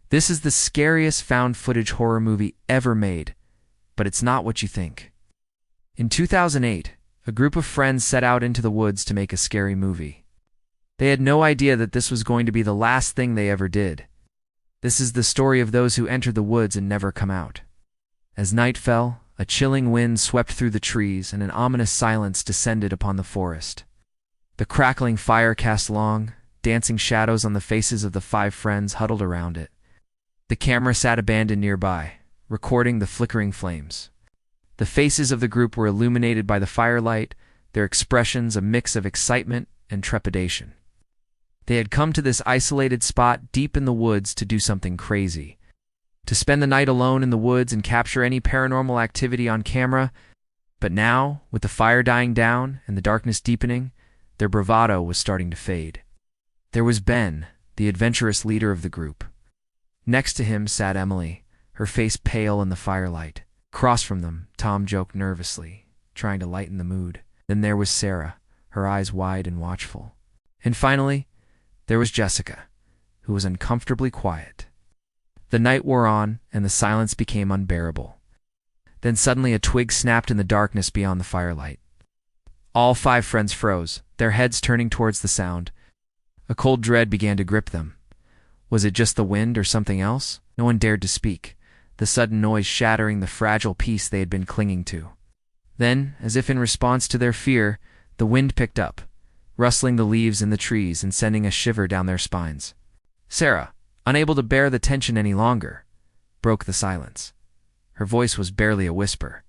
This is the scariest found footage horror movie ever made, but it's not what you think. In 2008, a group of friends set out into the woods to make a scary movie. They had no idea that this was going to be the last thing they ever did. This is the story of those who entered the woods and never come out. As night fell, a chilling wind swept through the trees and an ominous silence descended upon the forest. The crackling fire cast long, dancing shadows on the faces of the 5 friends huddled around it. The camera sat abandoned nearby, recording the flickering flames. The faces of the group were illuminated by the firelight, their expressions a mix of excitement and trepidation. They had come to this isolated spot deep in the woods to do something crazy. To spend the night alone in the woods and capture any paranormal activity on camera. But now, with the fire dying down and the darkness deepening, their bravado was starting to fade. There was Ben, the adventurous leader of the group. Next to him sat Emily, her face pale in the firelight. Across from them, Tom joked nervously, trying to lighten the mood. Then there was Sarah, her eyes wide and watchful. And finally, there was Jessica, who was uncomfortably quiet. The night wore on, and the silence became unbearable. Then suddenly a twig snapped in the darkness beyond the firelight. All 5 friends froze, their heads turning towards the sound. A cold dread began to grip them. Was it just the wind or something else? No one dared to speak, the sudden noise shattering the fragile peace they had been clinging to. Then, as if in response to their fear, the wind picked up, rustling the leaves in the trees and sending a shiver down their spines. Sarah, unable to bear the tension any longer, broke the silence. Her voice was barely a whisper.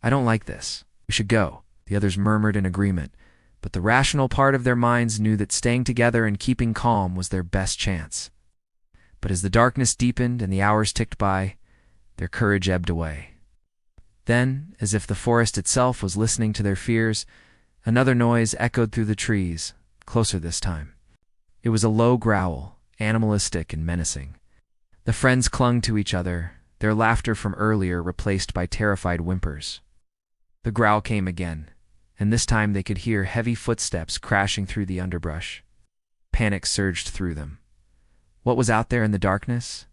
"I don't like this. We should go," the others murmured in agreement, but the rational part of their minds knew that staying together and keeping calm was their best chance. But as the darkness deepened and the hours ticked by, their courage ebbed away. Then, as if the forest itself was listening to their fears, another noise echoed through the trees, closer this time. It was a low growl, animalistic and menacing. The friends clung to each other, their laughter from earlier replaced by terrified whimpers. The growl came again, and this time they could hear heavy footsteps crashing through the underbrush. Panic surged through them. What was out there in the darkness?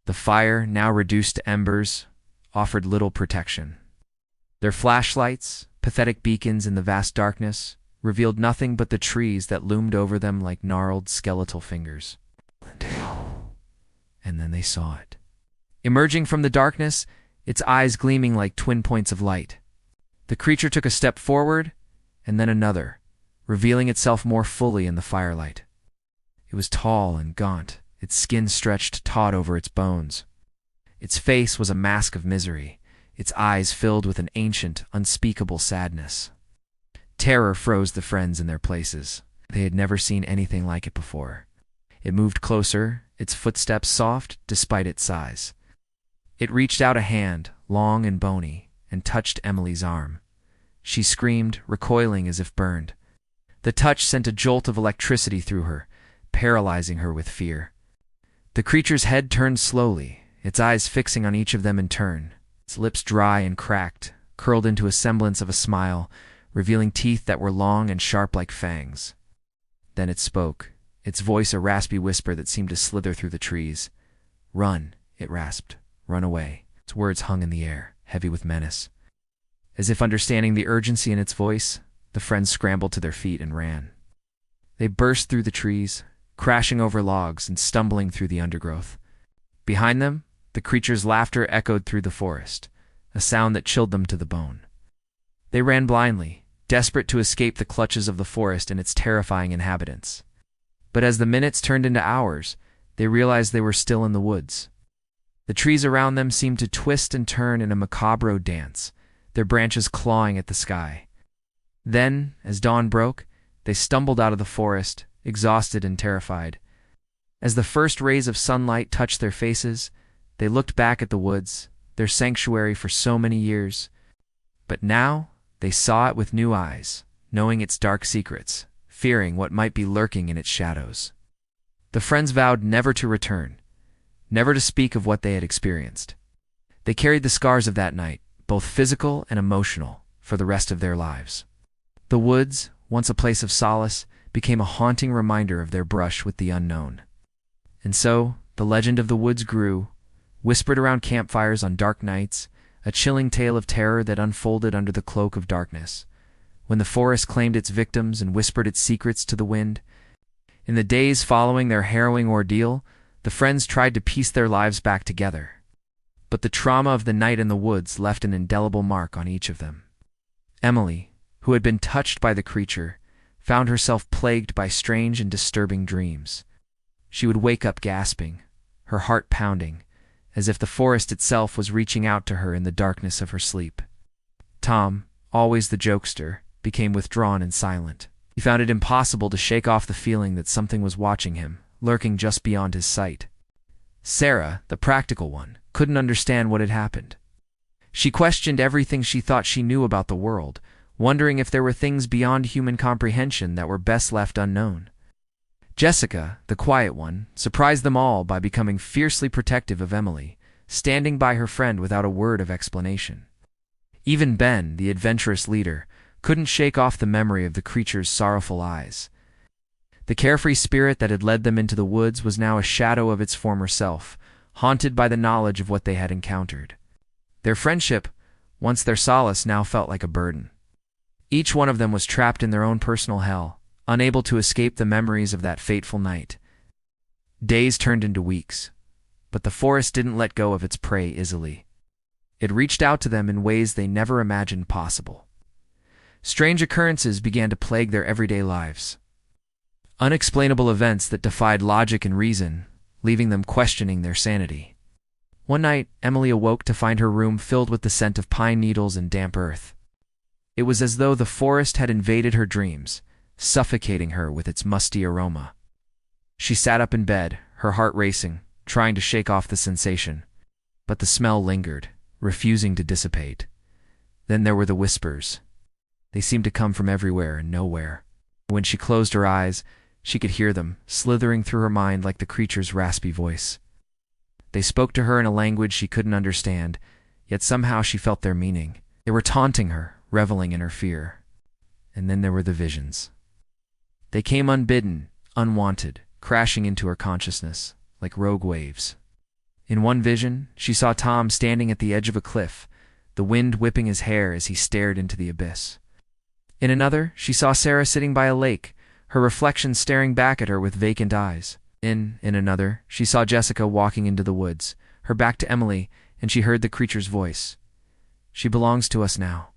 The fire, now reduced to embers, offered little protection. Their flashlights, pathetic beacons in the vast darkness, revealed nothing but the trees that loomed over them like gnarled skeletal fingers. And then they saw it. Emerging from the darkness, its eyes gleaming like twin points of light. The creature took a step forward, and then another, revealing itself more fully in the firelight. It was tall and gaunt, its skin stretched taut over its bones. Its face was a mask of misery, its eyes filled with an ancient, unspeakable sadness. Terror froze the friends in their places. They had never seen anything like it before. It moved closer, its footsteps soft despite its size. It reached out a hand, long and bony, and touched Emily's arm. She screamed, recoiling as if burned. The touch sent a jolt of electricity through her, paralyzing her with fear. The creature's head turned slowly, its eyes fixing on each of them in turn, its lips dry and cracked, curled into a semblance of a smile, revealing teeth that were long and sharp like fangs. Then it spoke, its voice a raspy whisper that seemed to slither through the trees. "Run," it rasped. "Run away." Its words hung in the air, heavy with menace. As if understanding the urgency in its voice, the friends scrambled to their feet and ran. They burst through the trees, crashing over logs and stumbling through the undergrowth. Behind them, the creature's laughter echoed through the forest, a sound that chilled them to the bone. They ran blindly, desperate to escape the clutches of the forest and its terrifying inhabitants. But as the minutes turned into hours, they realized they were still in the woods. The trees around them seemed to twist and turn in a macabre dance, their branches clawing at the sky. Then, as dawn broke, they stumbled out of the forest, exhausted and terrified. As the first rays of sunlight touched their faces, they looked back at the woods, their sanctuary for so many years. But now, they saw it with new eyes, knowing its dark secrets, fearing what might be lurking in its shadows. The friends vowed never to return, never to speak of what they had experienced. They carried the scars of that night, both physical and emotional, for the rest of their lives. The woods, once a place of solace, became a haunting reminder of their brush with the unknown. And so, the legend of the woods grew, whispered around campfires on dark nights, a chilling tale of terror that unfolded under the cloak of darkness. When the forest claimed its victims and whispered its secrets to the wind. In the days following their harrowing ordeal, the friends tried to piece their lives back together. But the trauma of the night in the woods left an indelible mark on each of them. Emily, who had been touched by the creature, found herself plagued by strange and disturbing dreams. She would wake up gasping, her heart pounding, as if the forest itself was reaching out to her in the darkness of her sleep. Tom, always the jokester, became withdrawn and silent. He found it impossible to shake off the feeling that something was watching him, lurking just beyond his sight. Sarah, the practical one, couldn't understand what had happened. She questioned everything she thought she knew about the world, wondering if there were things beyond human comprehension that were best left unknown. Jessica, the quiet one, surprised them all by becoming fiercely protective of Emily, standing by her friend without a word of explanation. Even Ben, the adventurous leader, couldn't shake off the memory of the creature's sorrowful eyes. The carefree spirit that had led them into the woods was now a shadow of its former self, haunted by the knowledge of what they had encountered. Their friendship, once their solace, now felt like a burden. Each one of them was trapped in their own personal hell, unable to escape the memories of that fateful night. Days turned into weeks, but the forest didn't let go of its prey easily. It reached out to them in ways they never imagined possible. Strange occurrences began to plague their everyday lives. Unexplainable events that defied logic and reason, leaving them questioning their sanity. One night, Emily awoke to find her room filled with the scent of pine needles and damp earth. It was as though the forest had invaded her dreams, suffocating her with its musty aroma. She sat up in bed, her heart racing, trying to shake off the sensation. But the smell lingered, refusing to dissipate. Then there were the whispers. They seemed to come from everywhere and nowhere. When she closed her eyes, she could hear them, slithering through her mind like the creature's raspy voice. They spoke to her in a language she couldn't understand, yet somehow she felt their meaning. They were taunting her, reveling in her fear. And then there were the visions. They came unbidden, unwanted, crashing into her consciousness, like rogue waves. In one vision, she saw Tom standing at the edge of a cliff, the wind whipping his hair as he stared into the abyss. In another, she saw Sarah sitting by a lake, her reflection staring back at her with vacant eyes. In another, she saw Jessica walking into the woods, her back to Emily, and she heard the creature's voice. "She belongs to us now,"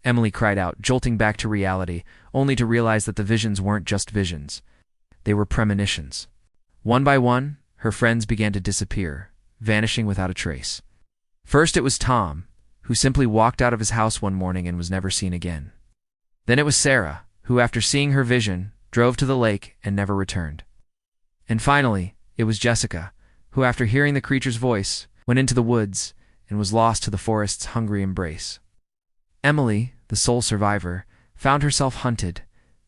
Emily cried out, jolting back to reality, only to realize that the visions weren't just visions. They were premonitions. One by one, her friends began to disappear, vanishing without a trace. First it was Tom, who simply walked out of his house one morning and was never seen again. Then it was Sarah, who after seeing her vision, drove to the lake and never returned. And finally, it was Jessica, who after hearing the creature's voice, went into the woods and was lost to the forest's hungry embrace. Emily, the sole survivor, found herself hunted,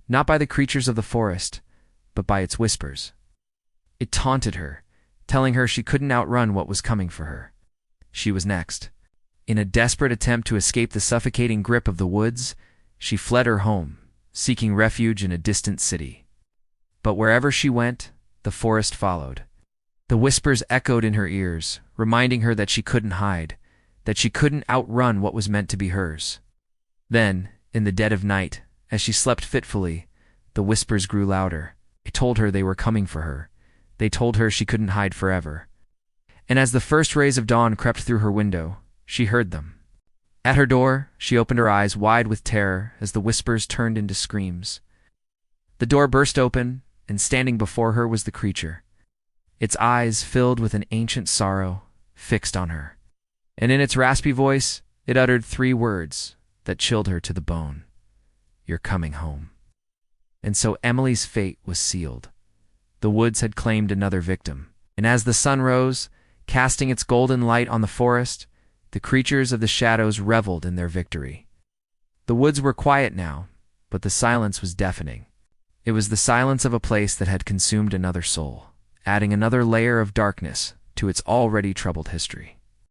not by the creatures of the forest, but by its whispers. It taunted her, telling her she couldn't outrun what was coming for her. She was next. In a desperate attempt to escape the suffocating grip of the woods, she fled her home, seeking refuge in a distant city. But wherever she went, the forest followed. The whispers echoed in her ears, reminding her that she couldn't hide, that she couldn't outrun what was meant to be hers. Then, in the dead of night, as she slept fitfully, the whispers grew louder. They told her they were coming for her. They told her she couldn't hide forever. And as the first rays of dawn crept through her window, she heard them. At her door, she opened her eyes wide with terror as the whispers turned into screams. The door burst open, and standing before her was the creature, its eyes filled with an ancient sorrow, fixed on her. And in its raspy voice, it uttered 3 words that chilled her to the bone. "You're coming home." And so Emily's fate was sealed. The woods had claimed another victim, and as the sun rose, casting its golden light on the forest, the creatures of the shadows reveled in their victory. The woods were quiet now, but the silence was deafening. It was the silence of a place that had consumed another soul, adding another layer of darkness to its already troubled history.